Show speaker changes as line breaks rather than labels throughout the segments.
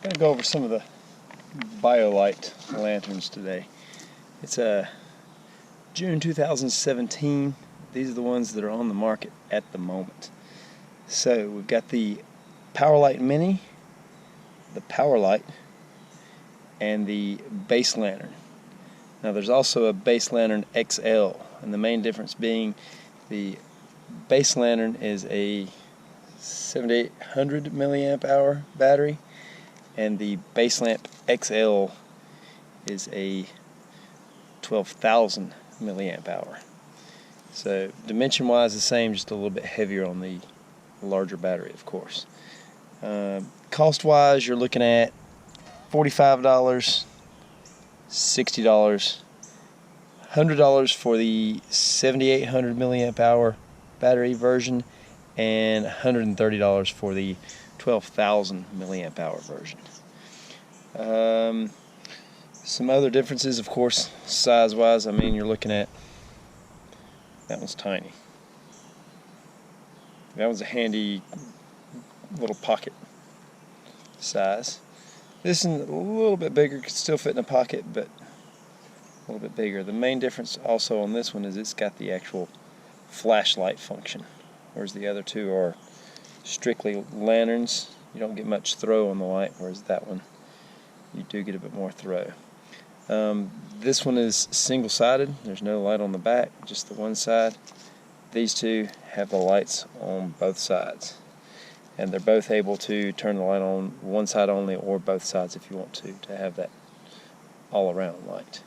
going to go over some of the BioLite lanterns today. It's June 2017. These are the ones that are on the market at the moment. So we've got the PowerLite Mini, the PowerLite, and the base lantern. Now there's also a base lantern XL, and the main difference being the base lantern is a 7800 milliamp hour battery, and the base lamp XL is a 12,000 milliamp hour. So dimension wise the same, just a little bit heavier on the larger battery, of course. Cost wise, you're looking at $45, $60, $100 for the 7800 milliamp hour battery version, and $130 for the 12,000 milliamp hour version. Some other differences, of course, size wise. I mean, you're looking at, that one's tiny. That one's a handy little pocket size. This is a little bit bigger, could still fit in a pocket, but a little bit bigger. The main difference also on this one is it's got the actual flashlight function, whereas the other two are strictly lanterns. You don't get much throw on the light, whereas that one you do get a bit more throw. This one is single-sided. There's no light on the back, just the one side. These two have the lights on both sides, and they're both able to turn the light on one side only or both sides if you want to have that all-around light.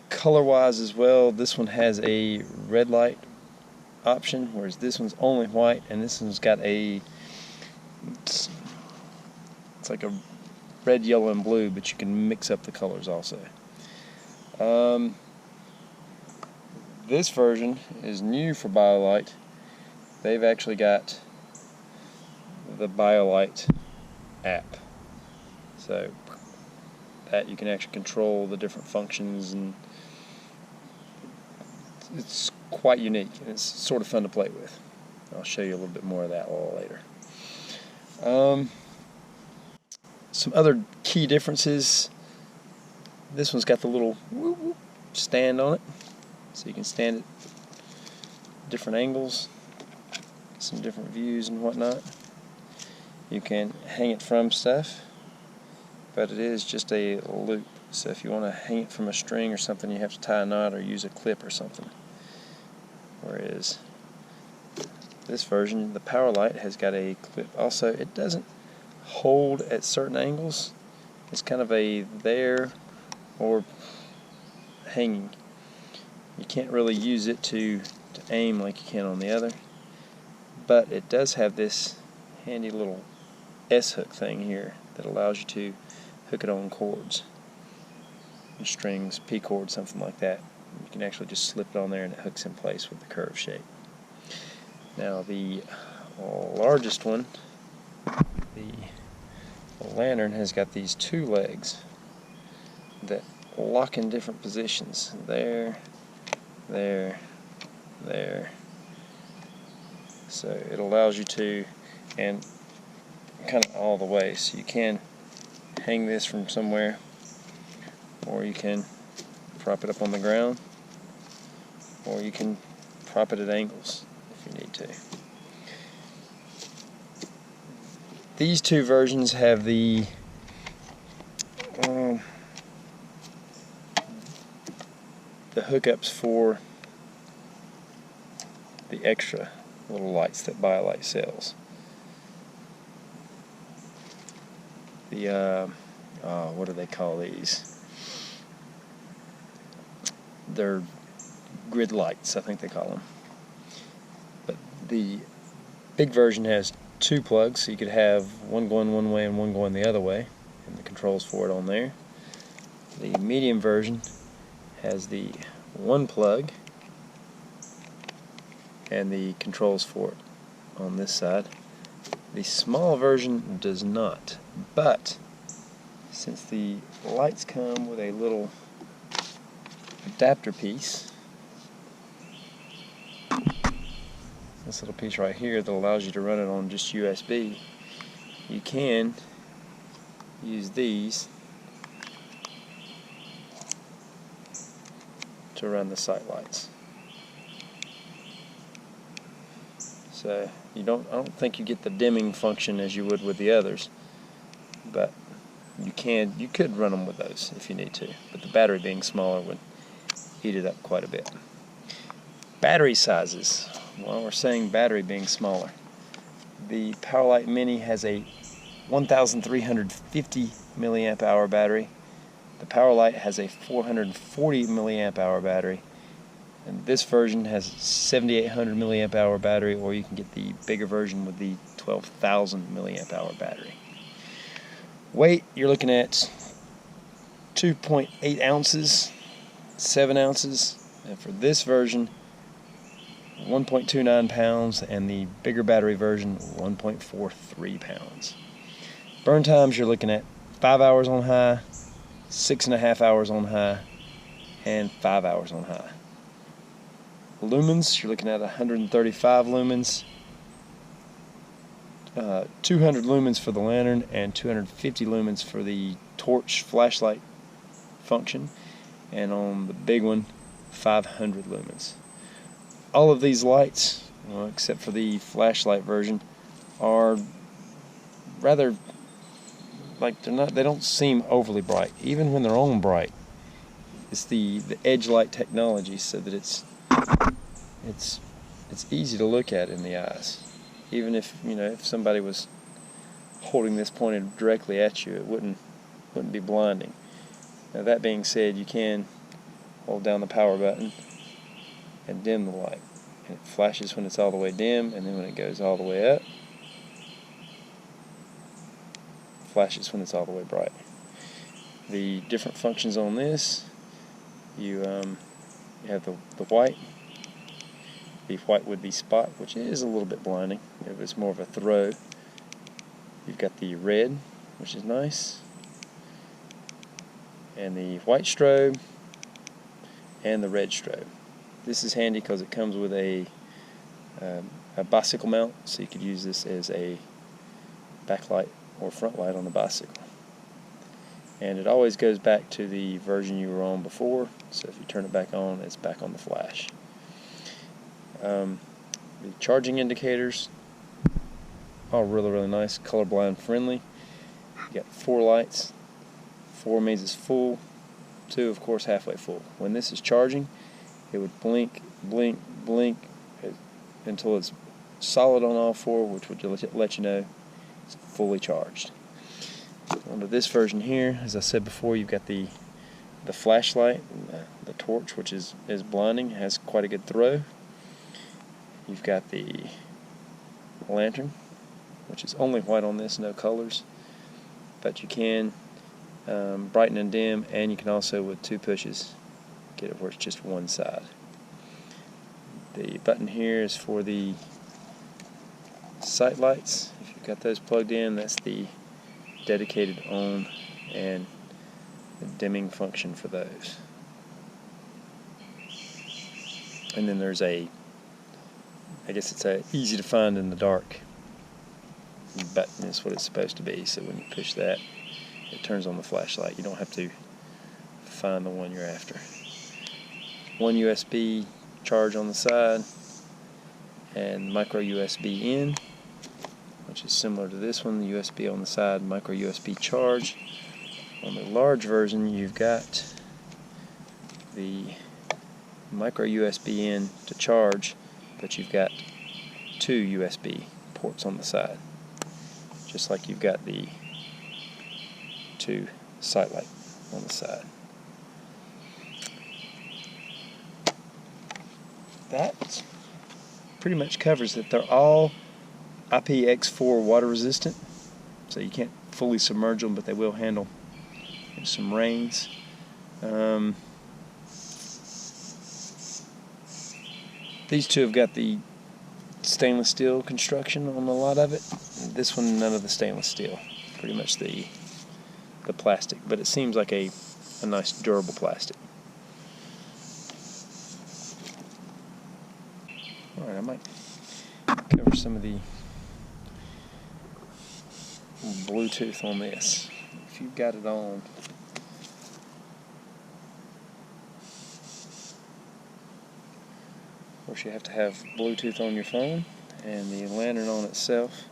Color-wise as well, this one has a red light option, whereas this one's only white, and this one's got it's like a red, yellow, and blue, but you can mix up the colors also. This version is new for BioLite. They've actually got the BioLite app, so that you can actually control the different functions, and it's quite unique, and it's sort of fun to play with. I'll show you a little bit more of that a little later. Some other key differences. This one's got the little stand on it, so you can stand it at different angles, some different views and whatnot. You can hang it from stuff, but it is just a loop, so if you want to hang it from a string or something, you have to tie a knot or use a clip or something. Whereas this version, the PowerLite, has got a clip. Also, it doesn't hold at certain angles. It's kind of a there or hanging. You can't really use it to aim like you can on the other, but it does have this handy little S-hook thing here that allows you to hook it on cords, strings, P cord, something like that. You can actually just slip it on there and it hooks in place with the curve shape. Now the largest one, the lantern, has got these two legs that lock in different positions. There, there, there. So it allows you to, and kind of all the way, so you can hang this from somewhere, or you can prop it up on the ground, or you can prop it at angles if you need to. These two versions have the hookups for the extra little lights that BioLite sells. The what do they call these? They're grid lights, I think they call them. But the big version has two plugs, so you could have one going one way and one going the other way, and the controls for it on there. The medium version has the one plug and the controls for it on this side. The small version does not, but since the lights come with a little adapter piece, this little piece right here that allows you to run it on just USB, you can use these to run the sight lights. So I don't think you get the dimming function as you would with the others, but you could run them with those if you need to. But the battery being smaller would heat it up quite a bit. Battery sizes. Well, we're saying battery being smaller. The PowerLite Mini has a 1,350 milliamp hour battery. The PowerLite has a 440 milliamp hour battery. And this version has 7,800 milliamp hour battery, or you can get the bigger version with the 12,000 milliamp hour battery. Weight, you're looking at 2.8 ounces, 7 ounces, and for this version 1.29 pounds, and the bigger battery version 1.43 pounds. Burn times, you're looking at 5 hours on high, 6.5 hours on high, and 5 hours on high. Lumens, you're looking at 135 lumens, 200 lumens for the lantern, and 250 lumens for the torch flashlight function, and on the big one 500 lumens. All of these lights, well, except for the flashlight version, are rather they don't seem overly bright, even when they're on bright. It's the edge light technology, so that it's easy to look at in the eyes. Even if if somebody was holding this pointed directly at you, it wouldn't be blinding. Now, that being said, you can hold down the power button and dim the light. And it flashes when it's all the way dim, and then when it goes all the way up, it flashes when it's all the way bright. The different functions on this, you have the white. The white would be spot, which is a little bit blinding. If it's more of a throw. You've got the red, which is nice, and the white strobe, and the red strobe. This is handy because it comes with a bicycle mount, so you could use this as a backlight or front light on the bicycle. And it always goes back to the version you were on before, so if you turn it back on, it's back on the flash. The charging indicators, all really nice, colorblind friendly. You got 4 lights. 4 means it's full, 2 of course halfway full. When this is charging, it would blink until it's solid on all 4, which would let you know it's fully charged. Under this version here, as I said before, you've got the flashlight, the torch, which is blinding, has quite a good throw. You've got the lantern, which is only white on this, no colors, but you can brighten and dim, and you can also, with 2 pushes, get it where it's just one side. The button here is for the sight lights. If you've got those plugged in, that's the dedicated on and the dimming function for those. And then there's I guess it's a easy to find in the dark button is what it's supposed to be, so when you push that, it turns on the flashlight. You don't have to find the one you're after. 1 USB charge on the side, and micro USB in, which is similar to this one. The USB on the side, micro USB charge. On the large version, you've got the micro USB in to charge, but you've got 2 USB ports on the side, just like you've got the 2 sight light on the side. That pretty much covers it. They're all IPX4 water resistant, so you can't fully submerge them, but they will handle some rains. These 2 have got the stainless steel construction on a lot of it. This one, none of the stainless steel. Pretty much the plastic, but it seems like a nice durable plastic. Alright, I might cover some of the Bluetooth on this. If you've got it on. Of course, you have to have Bluetooth on your phone, and the lantern on itself,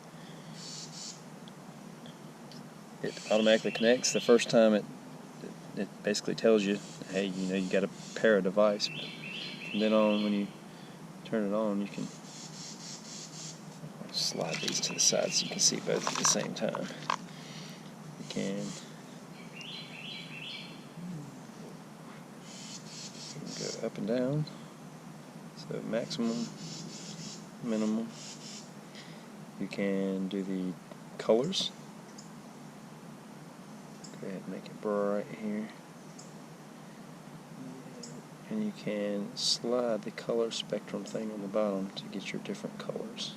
it automatically connects. The first time it basically tells you, hey, you got to pair a device. But from then on, when you turn it on, you can slide these to the side so you can see both at the same time. You can go up and down, so maximum, minimum. You can do the colors. Go ahead and make it bright here. And you can slide the color spectrum thing on the bottom to get your different colors.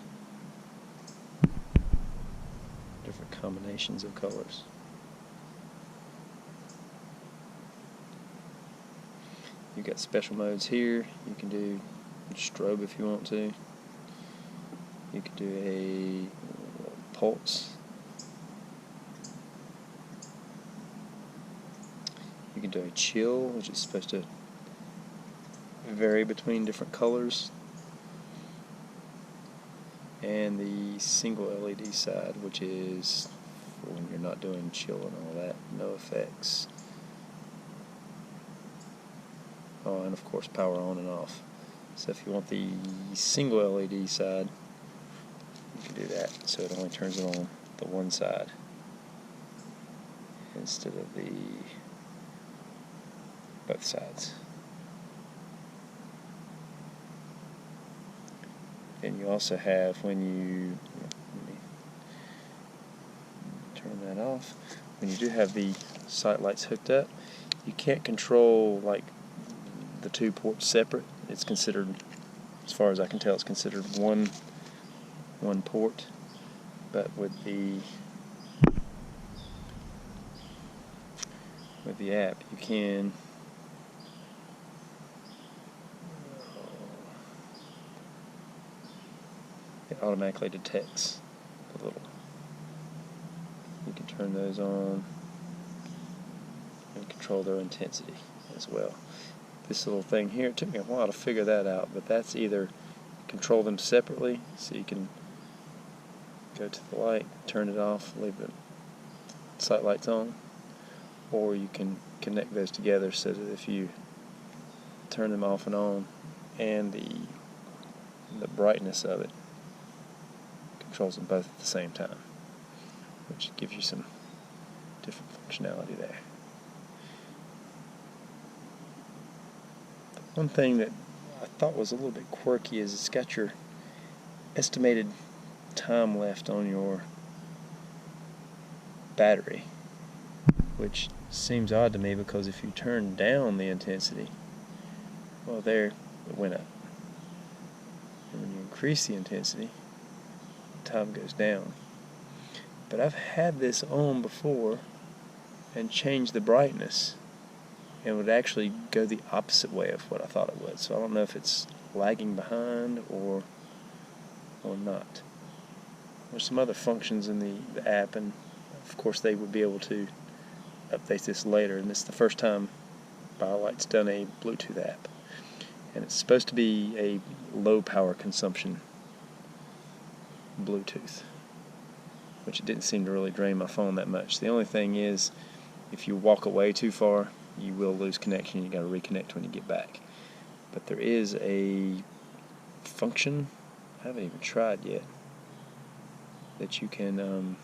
Different combinations of colors. You've got special modes here. You can do strobe if you want to. You could do a pulse. You can do a chill, which is supposed to vary between different colors. And the single LED side, which is for when you're not doing chill and all that, no effects. Oh, and of course power on and off. So if you want the single LED side, you can do that, so it only turns it on the one side instead of the both sides. And you also have, when you, let me turn that off, when you do have the sight lights hooked up, you can't control like the two ports separate. It's considered, as far as I can tell, it's considered one port. But with the app, you can it automatically detects the little. You can turn those on and control their intensity as well. This little thing here, it took me a while to figure that out, but that's either control them separately, so you can go to the light, turn it off, leave the sight lights on, or you can connect those together so that if you turn them off and on, and the brightness of it controls them both at the same time, which gives you some different functionality there. One thing that I thought was a little bit quirky is it's got your estimated time left on your battery, which seems odd to me because if you turn down the intensity, well, there it went up. And when you increase the intensity, time goes down. But I've had this on before and changed the brightness, and would actually go the opposite way of what I thought it would. So I don't know if it's lagging behind or not. There's some other functions in the app, and of course they would be able to update this later. And this is the first time BioLite's done a Bluetooth app, and it's supposed to be a low power consumption Bluetooth, which it didn't seem to really drain my phone that much. The only thing is, if you walk away too far, you will lose connection. You got to reconnect when you get back. But there is a function, I haven't even tried yet, that you can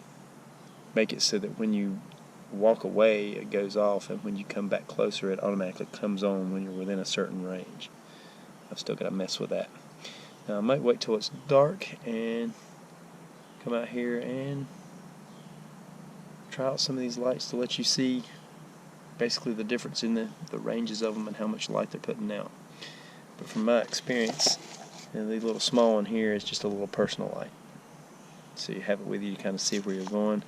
make it so that when you walk away it goes off, and when you come back closer it automatically comes on when you're within a certain range. I've still got to mess with that. Now I might wait till it's dark and come out here and try out some of these lights to let you see basically the difference in the ranges of them and how much light they're putting out. But from my experience, the little small one here is just a little personal light, so you have it with you to kind of see where you're going.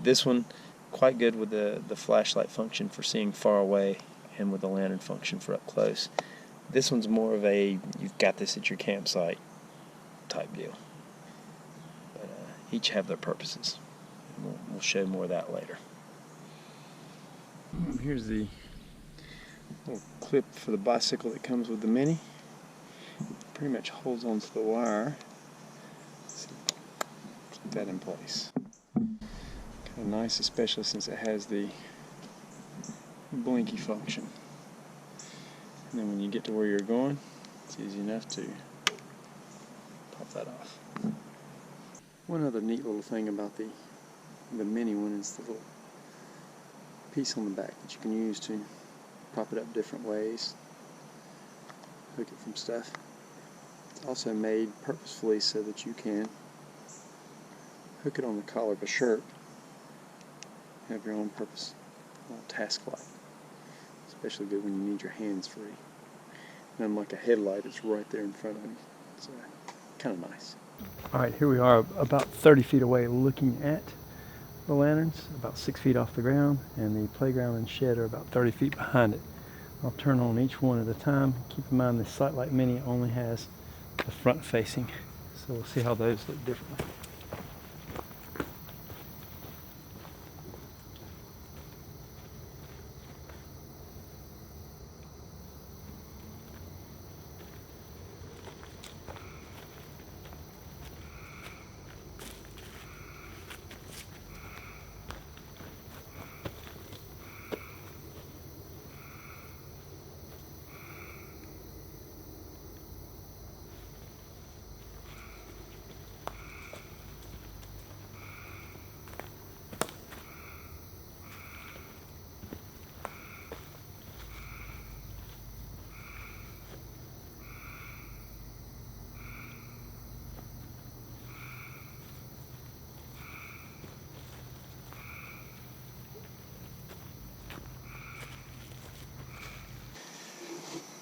This one, quite good with the flashlight function for seeing far away, and with the lantern function for up close. This one's more of a you've got this at your campsite type deal. But each have their purposes. We'll show more of that later. Here's the little clip for the bicycle that comes with the Mini. It pretty much holds onto the wire. Let's keep that in place. Kind of nice, especially since it has the blinky function. And then when you get to where you're going, it's easy enough to pop that off. One other neat little thing about the Mini one is the little piece on the back that you can use to prop it up different ways, hook it from stuff. It's also made purposefully so that you can hook it on the collar of a shirt, have your own purpose, task light. Especially good when you need your hands free. And unlike a headlight, it's right there in front of you. It's kind of nice. Alright, here we are about 30 feet away looking at the lanterns, about 6 feet off the ground, and the playground and shed are about 30 feet behind it. I'll turn on each one at a time. Keep in mind the SightLight Mini only has the front facing, so we'll see how those look differently.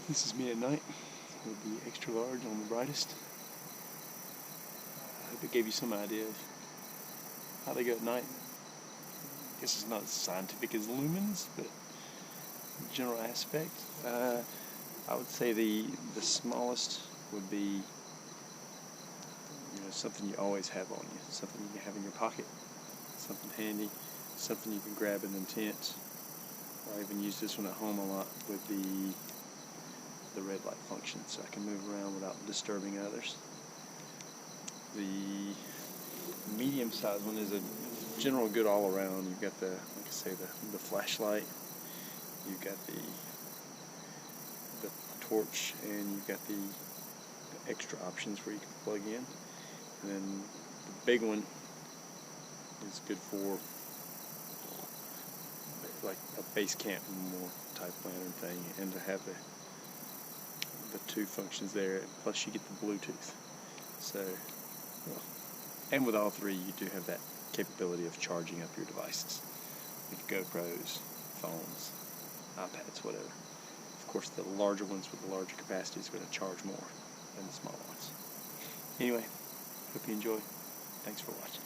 This is me at night with the extra large on the brightest. I hope it gave you some idea of how they go at night. I guess it's not as scientific as lumens, but general aspect. I would say the smallest would be something you always have on you, something you can have in your pocket, something handy, something you can grab in intent. I even use this one at home a lot with the red light function, so I can move around without disturbing others. The medium-sized one is a general good all-around. You've got like I say, the flashlight, you've got the torch, and you've got the extra options where you can plug in. And then the big one is good for like a base camp more type lantern thing, and to have the two functions there, plus you get the Bluetooth. So, and with all three, you do have that capability of charging up your devices, like GoPros, phones, iPads, whatever. Of course, the larger ones with the larger capacity is going to charge more than the smaller ones. Anyway, hope you enjoy. Thanks for watching.